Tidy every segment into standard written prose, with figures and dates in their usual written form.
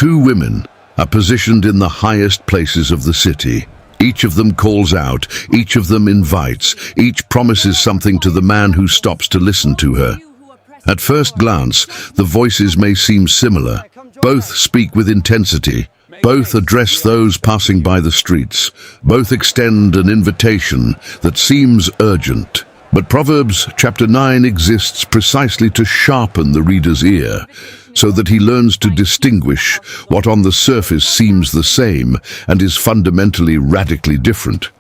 Two women are positioned in the highest places of the city. Each of them calls out, each of them invites, each promises something to the man who stops to listen to her. At first glance, the voices may seem similar. Both speak with intensity. Both address those passing by the streets. Both extend an invitation that seems urgent. But Proverbs chapter 9 exists precisely to sharpen the reader's ear, so that he learns to distinguish what on the surface seems the same and is fundamentally radically different.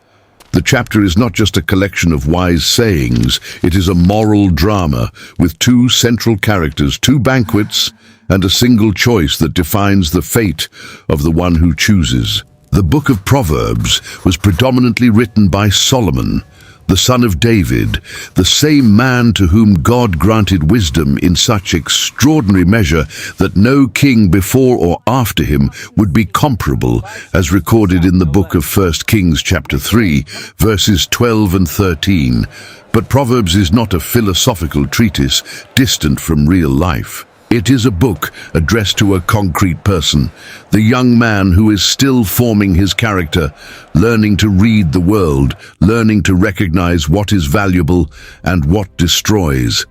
The chapter is not just a collection of wise sayings, it is a moral drama with two central characters, two banquets, and a single choice that defines the fate of the one who chooses. The book of Proverbs was predominantly written by Solomon, the son of David, the same man to whom God granted wisdom in such extraordinary measure that no king before or after him would be comparable, as recorded in the book of 1 Kings chapter 3, verses 12 and 13. But Proverbs is not a philosophical treatise distant from real life. It is a book addressed to a concrete person, the young man who is still forming his character, learning to read the world, learning to recognize what is valuable and what destroys.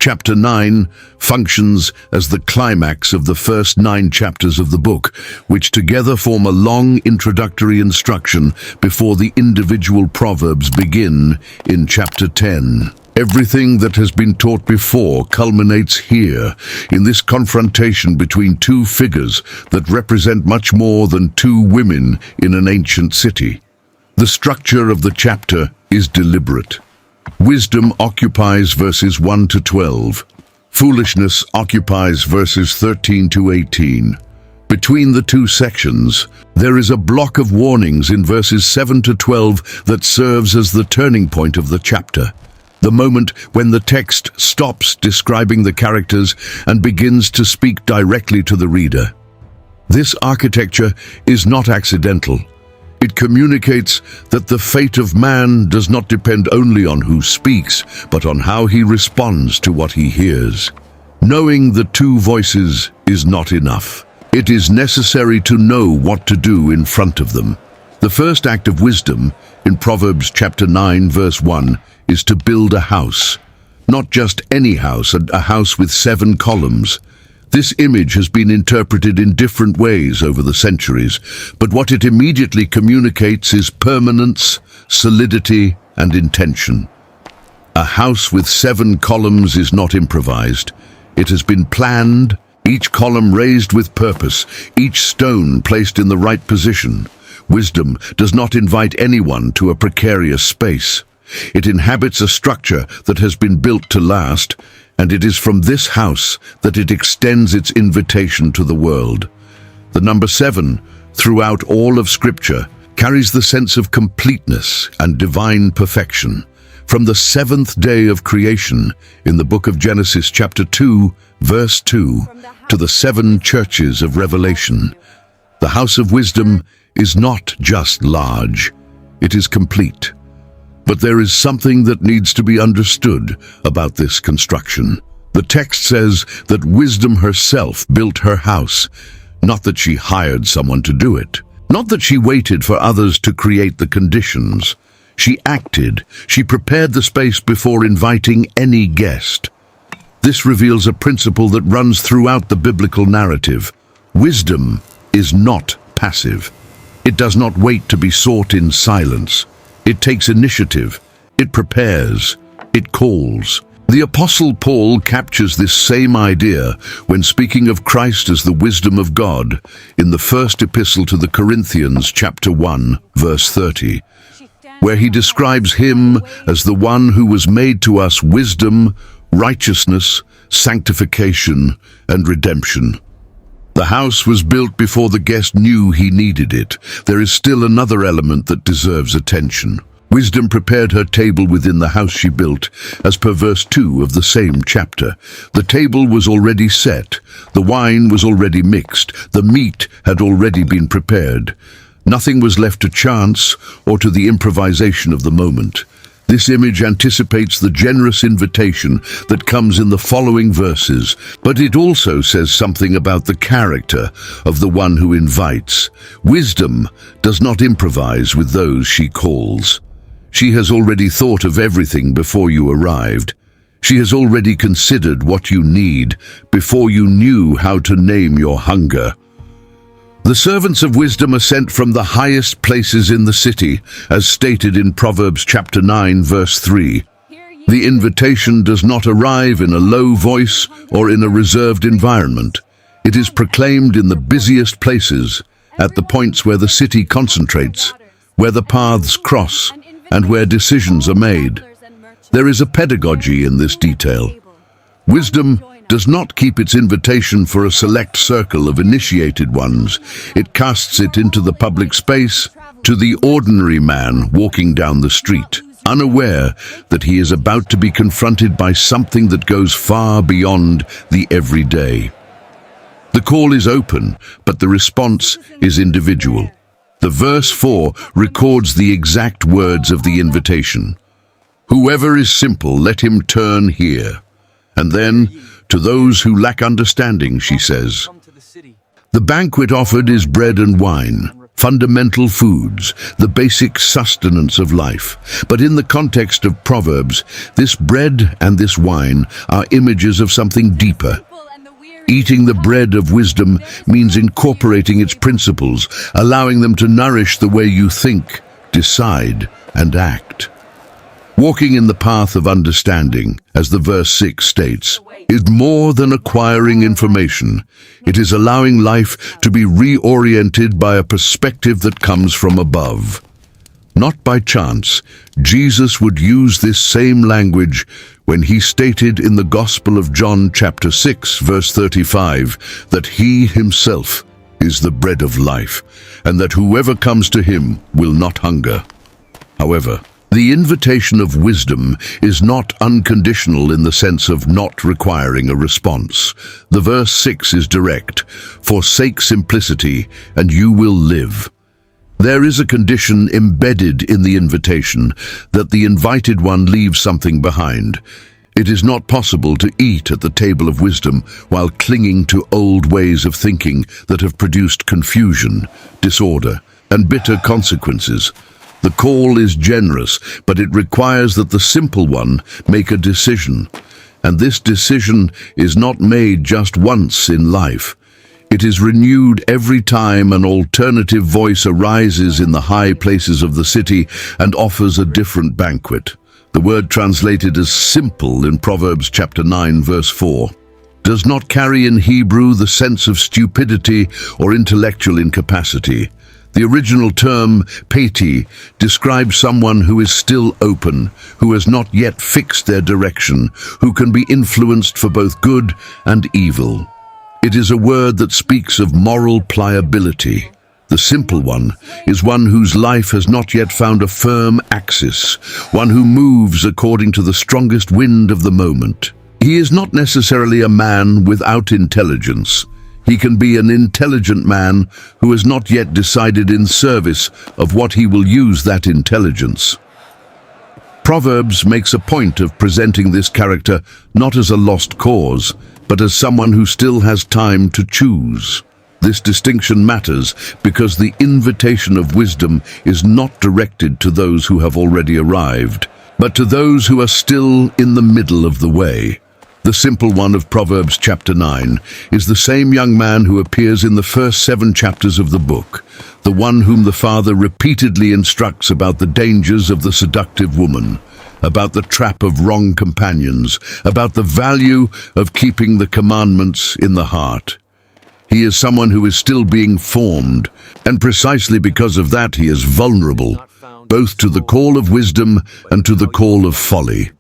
Chapter 9 functions as the climax of the first 9 chapters of the book, which together form a long introductory instruction before the individual proverbs begin in chapter 10. Everything that has been taught before culminates here, in this confrontation between two figures that represent much more than two women in an ancient city. The structure of the chapter is deliberate. Wisdom occupies verses 1 to 12. Foolishness occupies verses 13 to 18. Between the two sections, there is a block of warnings in verses 7 to 12 that serves as the turning point of the chapter. The moment when the text stops describing the characters and begins to speak directly to the reader. This architecture is not accidental. It communicates that the fate of man does not depend only on who speaks, but on how he responds to what he hears. Knowing the two voices is not enough. It is necessary to know what to do in front of them. The first act of wisdom in Proverbs chapter 9 verse 1 is to build a house. Not just any house, a house with 7 columns. This image has been interpreted in different ways over the centuries, but what it immediately communicates is permanence, solidity, and intention. A house with 7 columns is not improvised. It has been planned, each column raised with purpose, each stone placed in the right position. Wisdom does not invite anyone to a precarious space. It inhabits a structure that has been built to last, and it is from this house that it extends its invitation to the world. The number 7, throughout all of Scripture, carries the sense of completeness and divine perfection. From the 7th day of creation, in the book of Genesis chapter 2, verse 2, to the 7 churches of Revelation, the house of wisdom is not just large, it is complete. But there is something that needs to be understood about this construction. The text says that wisdom herself built her house, not that she hired someone to do it, not that she waited for others to create the conditions. She acted, she prepared the space before inviting any guest. This reveals a principle that runs throughout the biblical narrative. Wisdom is not passive. It does not wait to be sought in silence. It takes initiative, it prepares, it calls. The Apostle Paul captures this same idea when speaking of Christ as the wisdom of God in the first epistle to the Corinthians, chapter 1, verse 30, where he describes him as the one who was made to us wisdom, righteousness, sanctification, and redemption. The house was built before the guest knew he needed it. There is still another element that deserves attention. Wisdom prepared her table within the house she built, as per verse 2 of the same chapter. The table was already set, the wine was already mixed, the meat had already been prepared. Nothing was left to chance or to the improvisation of the moment. This image anticipates the generous invitation that comes in the following verses, but it also says something about the character of the one who invites. Wisdom does not improvise with those she calls. She has already thought of everything before you arrived. She has already considered what you need before you knew how to name your hunger. The servants of wisdom are sent from the highest places in the city, as stated in Proverbs chapter 9, verse 3. The invitation does not arrive in a low voice or in a reserved environment. It is proclaimed in the busiest places, at the points where the city concentrates, where the paths cross, and where decisions are made. There is a pedagogy in this detail. Wisdom does not keep its invitation for a select circle of initiated ones. It casts it into the public space, to the ordinary man walking down the street, unaware that he is about to be confronted by something that goes far beyond the everyday. The call is open, but the response is individual. The verse 4 records the exact words of the invitation. "Whoever is simple, let him turn here." And then, to those who lack understanding, she says, the banquet offered is bread and wine, fundamental foods, the basic sustenance of life. But in the context of Proverbs, this bread and this wine are images of something deeper. Eating the bread of wisdom means incorporating its principles, allowing them to nourish the way you think, decide, and act. Walking in the path of understanding, as the verse 6 states, is more than acquiring information. It is allowing life to be reoriented by a perspective that comes from above. Not by chance, Jesus would use this same language when he stated in the Gospel of John chapter 6, verse 35, that he himself is the bread of life, and that whoever comes to him will not hunger. However, the invitation of wisdom is not unconditional in the sense of not requiring a response. The verse 6 is direct. "Forsake simplicity, and you will live." There is a condition embedded in the invitation, that the invited one leaves something behind. It is not possible to eat at the table of wisdom while clinging to old ways of thinking that have produced confusion, disorder, and bitter consequences. The call is generous, but it requires that the simple one make a decision. And this decision is not made just once in life. It is renewed every time an alternative voice arises in the high places of the city and offers a different banquet. The word translated as simple in Proverbs chapter 9, verse 4, does not carry in Hebrew the sense of stupidity or intellectual incapacity. The original term, peti, describes someone who is still open, who has not yet fixed their direction, who can be influenced for both good and evil. It is a word that speaks of moral pliability. The simple one is one whose life has not yet found a firm axis, one who moves according to the strongest wind of the moment. He is not necessarily a man without intelligence. He can be an intelligent man who has not yet decided in service of what he will use that intelligence. Proverbs makes a point of presenting this character not as a lost cause, but as someone who still has time to choose. This distinction matters because the invitation of wisdom is not directed to those who have already arrived, but to those who are still in the middle of the way. The simple one of Proverbs chapter 9 is the same young man who appears in the first 7 chapters of the book, the one whom the father repeatedly instructs about the dangers of the seductive woman, about the trap of wrong companions, about the value of keeping the commandments in the heart. He is someone who is still being formed, and precisely because of that he is vulnerable, both to the call of wisdom and to the call of folly.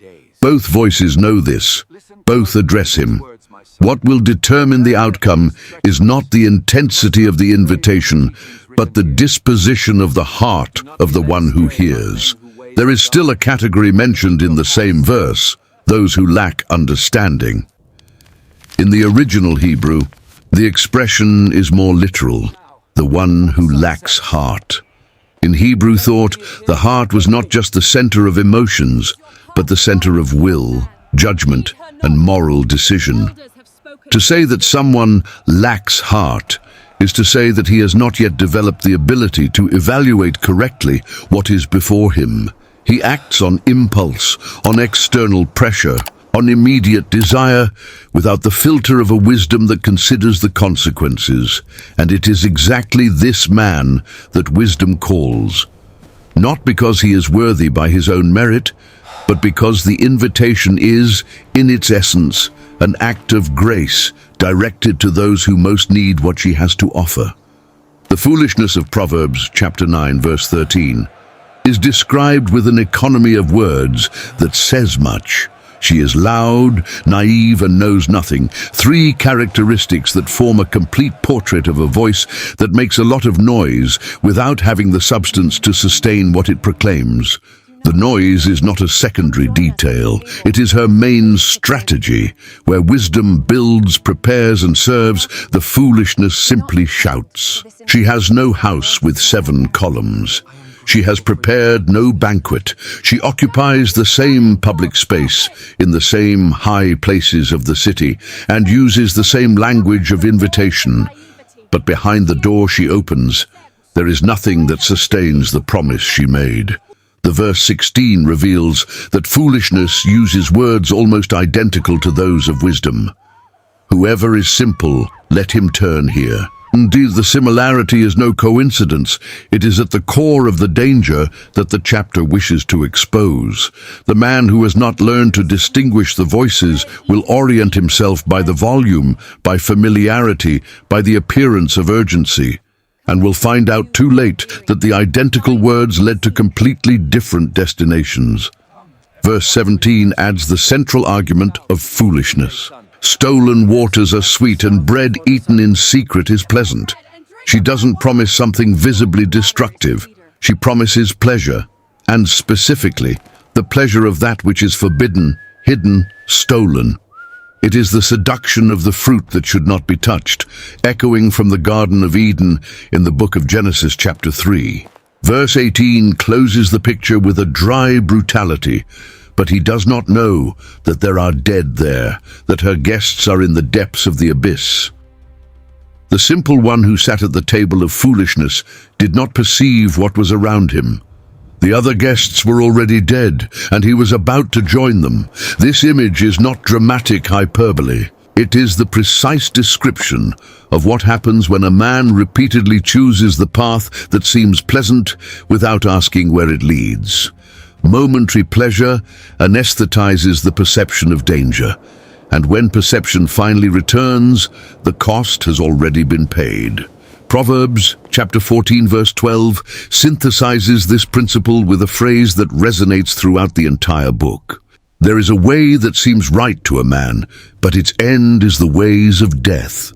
Both voices know this. Both address him. What will determine the outcome is not the intensity of the invitation, but the disposition of the heart of the one who hears. There is still a category mentioned in the same verse, those who lack understanding. In the original Hebrew, the expression is more literal, the one who lacks heart. In Hebrew thought, the heart was not just the center of emotions, but the center of will, judgment, and moral decision. To say that someone lacks heart is to say that he has not yet developed the ability to evaluate correctly what is before him. He acts on impulse, on external pressure, on immediate desire, without the filter of a wisdom that considers the consequences. And it is exactly this man that wisdom calls. Not because he is worthy by his own merit, but because the invitation is, in its essence, an act of grace directed to those who most need what she has to offer. The foolishness of Proverbs chapter 9, verse 13, is described with an economy of words that says much. She is loud, naive, and knows nothing. Three characteristics that form a complete portrait of a voice that makes a lot of noise without having the substance to sustain what it proclaims. The noise is not a secondary detail. It is her main strategy. Where wisdom builds, prepares, and serves, the foolishness simply shouts. She has no house with 7 columns. She has prepared no banquet. She occupies the same public space in the same high places of the city and uses the same language of invitation. But behind the door she opens, there is nothing that sustains the promise she made. The verse 16 reveals that foolishness uses words almost identical to those of wisdom. Whoever is simple, let him turn here. Indeed, the similarity is no coincidence. It is at the core of the danger that the chapter wishes to expose. The man who has not learned to distinguish the voices will orient himself by the volume, by familiarity, by the appearance of urgency, and will find out too late that the identical words led to completely different destinations. Verse 17 adds the central argument of foolishness. Stolen waters are sweet, and bread eaten in secret is pleasant. She doesn't promise something visibly destructive. She promises pleasure, and specifically, the pleasure of that which is forbidden, hidden, stolen. It is the seduction of the fruit that should not be touched, echoing from the Garden of Eden in the book of Genesis chapter 3. Verse 18 closes the picture with a dry brutality. But he does not know that there are dead there, that her guests are in the depths of the abyss. The simple one who sat at the table of foolishness did not perceive what was around him. The other guests were already dead, and he was about to join them. This image is not dramatic hyperbole. It is the precise description of what happens when a man repeatedly chooses the path that seems pleasant without asking where it leads. Momentary pleasure anesthetizes the perception of danger, and when perception finally returns, the cost has already been paid. Proverbs chapter 14 verse 12 synthesizes this principle with a phrase that resonates throughout the entire book. There is a way that seems right to a man, but its end is the ways of death.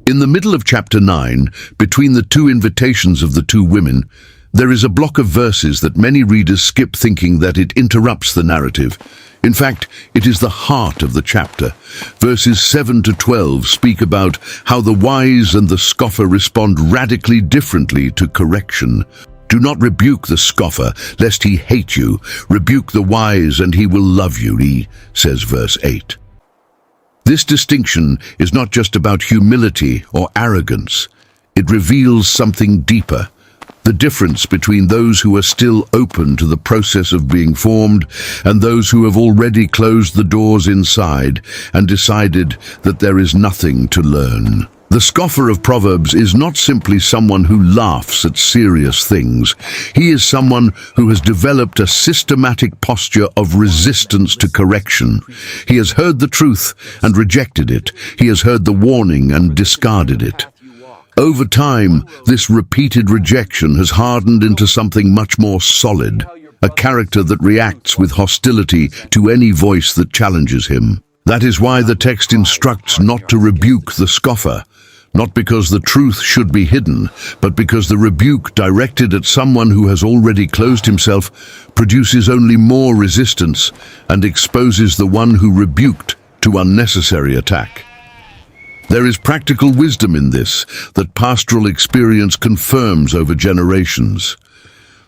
In the middle of chapter 9, between the two invitations of the two women, there is a block of verses that many readers skip, thinking that it interrupts the narrative. In fact, it is the heart of the chapter. Verses 7 to 12 speak about how the wise and the scoffer respond radically differently to correction. Do not rebuke the scoffer, lest he hate you. Rebuke the wise, and he will love you, says verse 8. This distinction is not just about humility or arrogance. It reveals something deeper. The difference between those who are still open to the process of being formed and those who have already closed the doors inside and decided that there is nothing to learn. The scoffer of Proverbs is not simply someone who laughs at serious things. He is someone who has developed a systematic posture of resistance to correction. He has heard the truth and rejected it. He has heard the warning and discarded it. Over time, this repeated rejection has hardened into something much more solid, a character that reacts with hostility to any voice that challenges him. That is why the text instructs not to rebuke the scoffer, not because the truth should be hidden, but because the rebuke directed at someone who has already closed himself produces only more resistance and exposes the one who rebuked to unnecessary attack. There is practical wisdom in this that pastoral experience confirms over generations.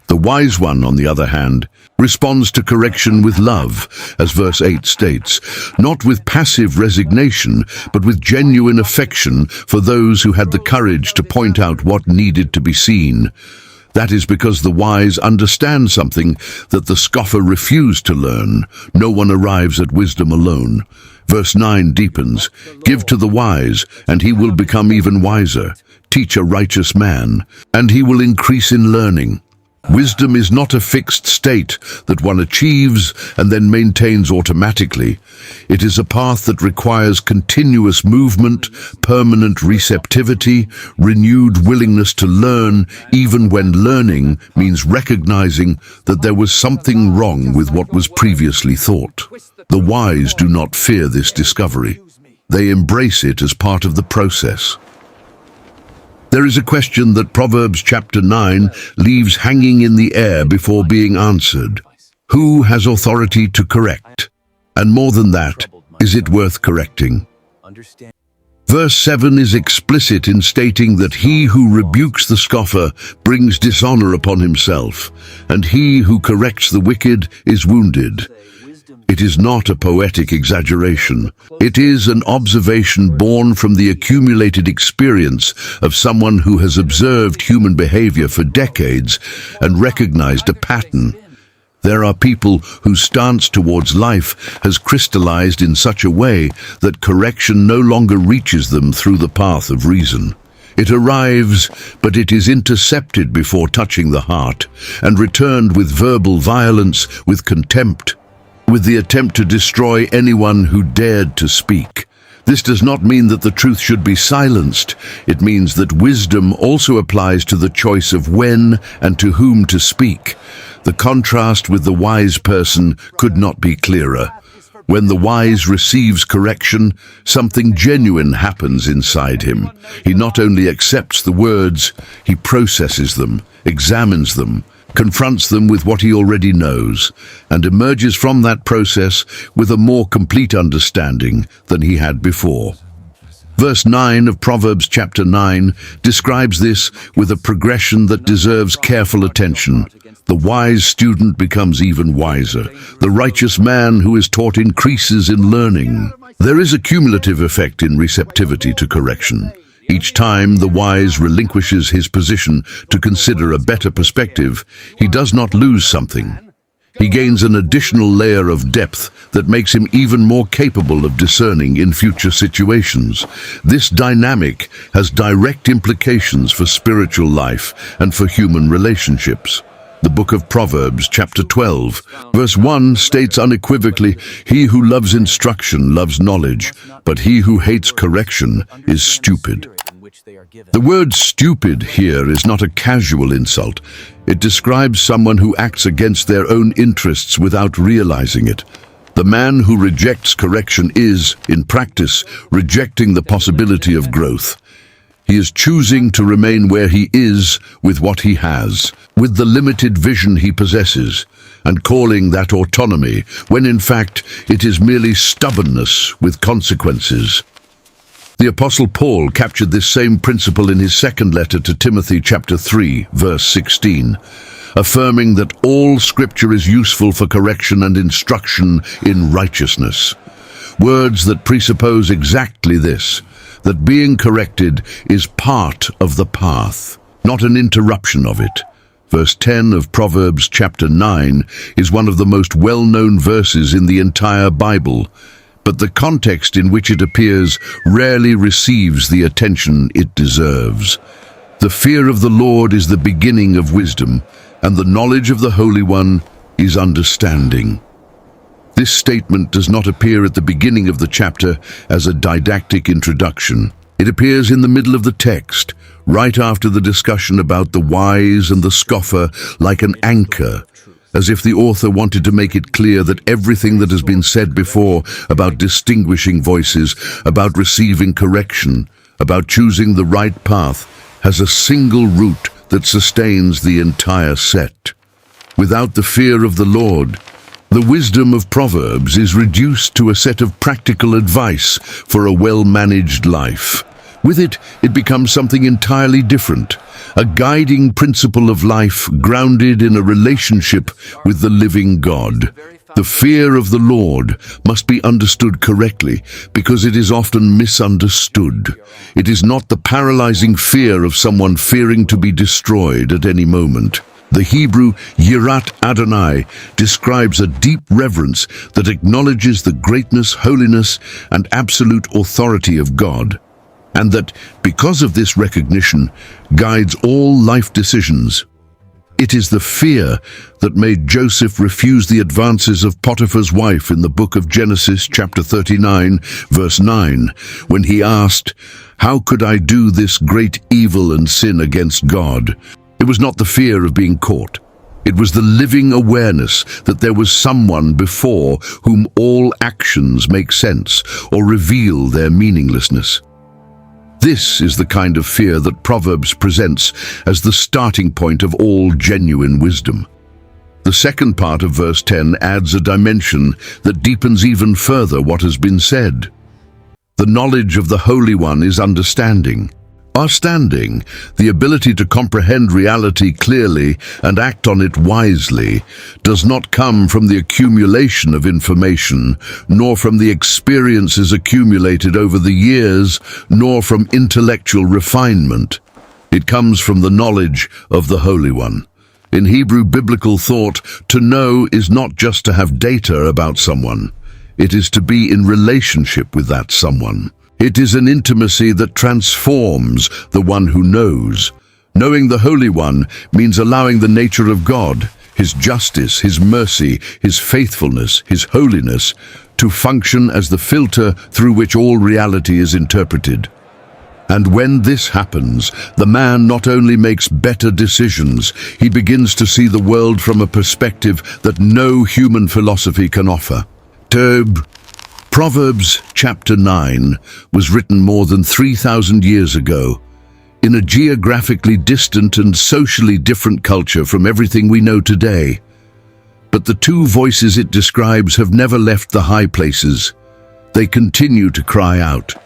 The wise one, on the other hand, responds to correction with love, as verse 8 states, not with passive resignation, but with genuine affection for those who had the courage to point out what needed to be seen. That is because the wise understand something that the scoffer refused to learn. No one arrives at wisdom alone. Verse 9 deepens, give to the wise, and he will become even wiser. Teach a righteous man, and he will increase in learning. Wisdom is not a fixed state that one achieves and then maintains automatically. It is a path that requires continuous movement, permanent receptivity, renewed willingness to learn, even when learning means recognizing that there was something wrong with what was previously thought. The wise do not fear this discovery. They embrace it as part of the process. There is a question that Proverbs chapter 9 leaves hanging in the air before being answered. Who has authority to correct? And more than that, is it worth correcting? Verse 7 is explicit in stating that he who rebukes the scoffer brings dishonor upon himself, and he who corrects the wicked is wounded. It is not a poetic exaggeration. It is an observation born from the accumulated experience of someone who has observed human behavior for decades and recognized a pattern. There are people whose stance towards life has crystallized in such a way that correction no longer reaches them through the path of reason. It arrives, but it is intercepted before touching the heart and returned with verbal violence, with contempt, with the attempt to destroy anyone who dared to speak. This does not mean that the truth should be silenced. It means that wisdom also applies to the choice of when and to whom to speak. The contrast with the wise person could not be clearer. When the wise receives correction, something genuine happens inside him. He not only accepts the words, he processes them, examines them, confronts them with what he already knows, and emerges from that process with a more complete understanding than he had before. Verse 9 of Proverbs chapter 9 describes this with a progression that deserves careful attention. The wise student becomes even wiser. The righteous man who is taught increases in learning. There is a cumulative effect in receptivity to correction. Each time the wise relinquishes his position to consider a better perspective, he does not lose something. He gains an additional layer of depth that makes him even more capable of discerning in future situations. This dynamic has direct implications for spiritual life and for human relationships. The book of Proverbs, chapter 12, verse 1 states unequivocally, "He who loves instruction loves knowledge, but he who hates correction is stupid." The word stupid here is not a casual insult. It describes someone who acts against their own interests without realizing it. The man who rejects correction is, in practice, rejecting the possibility of growth. He is choosing to remain where he is with what he has, with the limited vision he possesses, and calling that autonomy, when in fact it is merely stubbornness with consequences. The Apostle Paul captured this same principle in his second letter to Timothy chapter 3, verse 16, affirming that all Scripture is useful for correction and instruction in righteousness. Words that presuppose exactly this, that being corrected is part of the path, not an interruption of it. Verse 10 of Proverbs chapter 9 is one of the most well-known verses in the entire Bible, but the context in which it appears rarely receives the attention it deserves. The fear of the Lord is the beginning of wisdom, and the knowledge of the Holy One is understanding. This statement does not appear at the beginning of the chapter as a didactic introduction. It appears in the middle of the text, right after the discussion about the wise and the scoffer, like an anchor, as if the author wanted to make it clear that everything that has been said before about distinguishing voices, about receiving correction, about choosing the right path, has a single root that sustains the entire set. Without the fear of the Lord, The wisdom of Proverbs is reduced to a set of practical advice for a well-managed life. With it, it becomes something entirely different, a guiding principle of life grounded in a relationship with the living God. The fear of the Lord must be understood correctly because it is often misunderstood. It is not the paralyzing fear of someone fearing to be destroyed at any moment. The Hebrew Yirat Adonai describes a deep reverence that acknowledges the greatness, holiness, and absolute authority of God, and that, because of this recognition, guides all life decisions. It is the fear that made Joseph refuse the advances of Potiphar's wife in the book of Genesis, chapter 39, verse 9, when he asked, "How could I do this great evil and sin against God?" It was not the fear of being caught. It was the living awareness that there was someone before whom all actions make sense or reveal their meaninglessness. This is the kind of fear that Proverbs presents as the starting point of all genuine wisdom. The second part of verse 10 adds a dimension that deepens even further what has been said. The knowledge of the Holy One is understanding. Our standing, the ability to comprehend reality clearly and act on it wisely, does not come from the accumulation of information, nor from the experiences accumulated over the years, nor from intellectual refinement. It comes from the knowledge of the Holy One. In Hebrew biblical thought, to know is not just to have data about someone. It is to be in relationship with that someone. It is an intimacy that transforms the one who knows. Knowing the Holy One means allowing the nature of God, His justice, His mercy, His faithfulness, His holiness, to function as the filter through which all reality is interpreted. And when this happens, the man not only makes better decisions, he begins to see the world from a perspective that no human philosophy can offer. Proverbs chapter 9 was written more than 3,000 years ago, in a geographically distant and socially different culture from everything we know today. But the two voices it describes have never left the high places. They continue to cry out.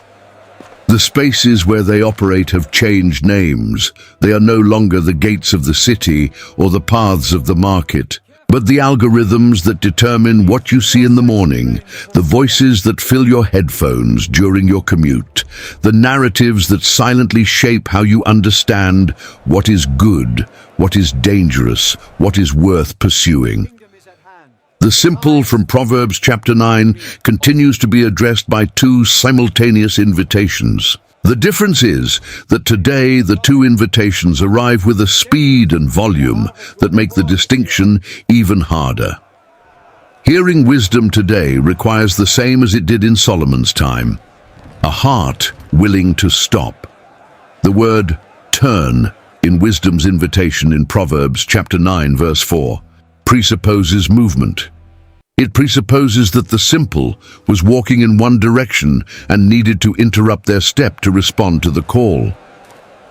The spaces where they operate have changed names. They are no longer the gates of the city or the paths of the market, but the algorithms that determine what you see in the morning, the voices that fill your headphones during your commute, the narratives that silently shape how you understand what is good, what is dangerous, what is worth pursuing. The simple from Proverbs chapter 9 continues to be addressed by two simultaneous invitations. The difference is that today the two invitations arrive with a speed and volume that make the distinction even harder. Hearing wisdom today requires the same as it did in Solomon's time: a heart willing to stop. The word turn in wisdom's invitation in Proverbs chapter 9 verse 4 presupposes movement. It presupposes that the simple was walking in one direction and needed to interrupt their step to respond to the call.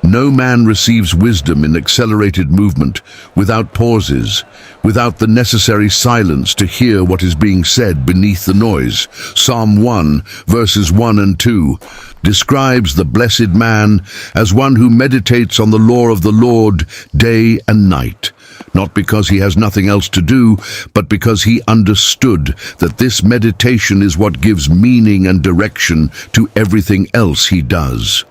No man receives wisdom in accelerated movement, without pauses, without the necessary silence to hear what is being said beneath the noise. Psalm 1, verses 1 and 2, describes the blessed man as one who meditates on the law of the Lord day and night, not because he has nothing else to do, but because he understood that this meditation is what gives meaning and direction to everything else he does.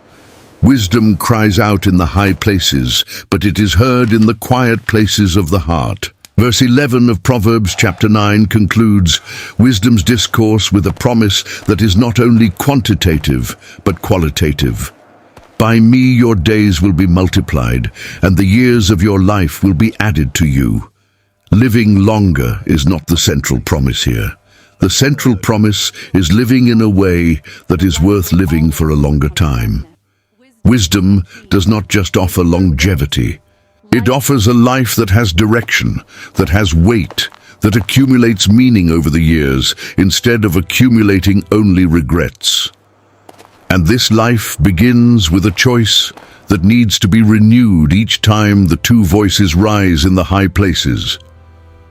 Wisdom cries out in the high places, but it is heard in the quiet places of the heart. Verse 11 of Proverbs chapter 9 concludes wisdom's discourse with a promise that is not only quantitative, but qualitative. By me your days will be multiplied, and the years of your life will be added to you. Living longer is not the central promise here. The central promise is living in a way that is worth living for a longer time. Wisdom does not just offer longevity. It offers a life that has direction, that has weight, that accumulates meaning over the years, instead of accumulating only regrets. And this life begins with a choice that needs to be renewed each time the two voices rise in the high places.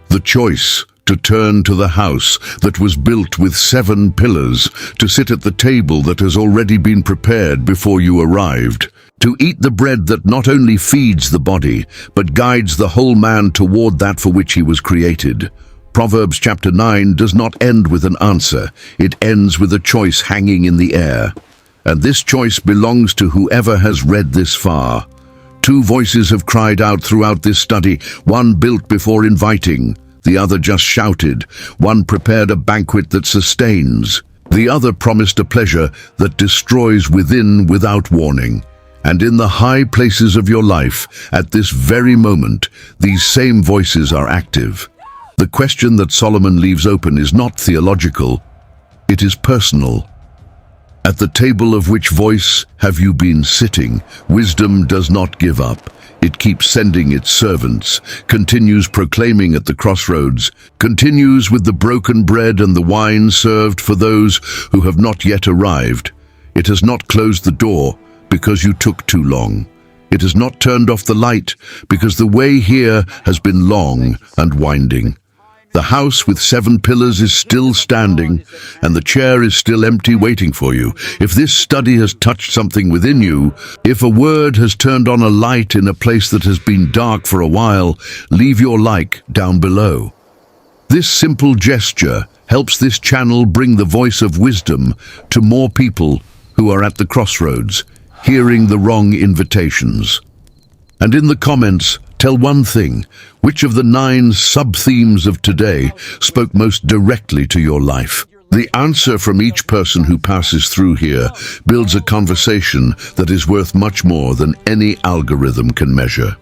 The choice to turn to the house that was built with 7 pillars, to sit at the table that has already been prepared before you arrived, to eat the bread that not only feeds the body, but guides the whole man toward that for which he was created. Proverbs chapter 9 does not end with an answer. It ends with a choice hanging in the air. And this choice belongs to whoever has read this far. 2 voices have cried out throughout this study, one built before inviting, the other just shouted. One prepared a banquet that sustains, the other promised a pleasure that destroys within without warning. And in the high places of your life, at this very moment, these same voices are active. The question that Solomon leaves open is not theological, it is personal. At the table of which voice have you been sitting? Wisdom does not give up. It keeps sending its servants, continues proclaiming at the crossroads, continues with the broken bread and the wine served for those who have not yet arrived. It has not closed the door because you took too long. It has not turned off the light because the way here has been long and winding. The house with 7 pillars is still standing, and the chair is still empty waiting for you. If this study has touched something within you, if a word has turned on a light in a place that has been dark for a while, leave your like down below. This simple gesture helps this channel bring the voice of wisdom to more people who are at the crossroads, hearing the wrong invitations. And in the comments, tell one thing. Which of the 9 sub-themes of today spoke most directly to your life? The answer from each person who passes through here builds a conversation that is worth much more than any algorithm can measure.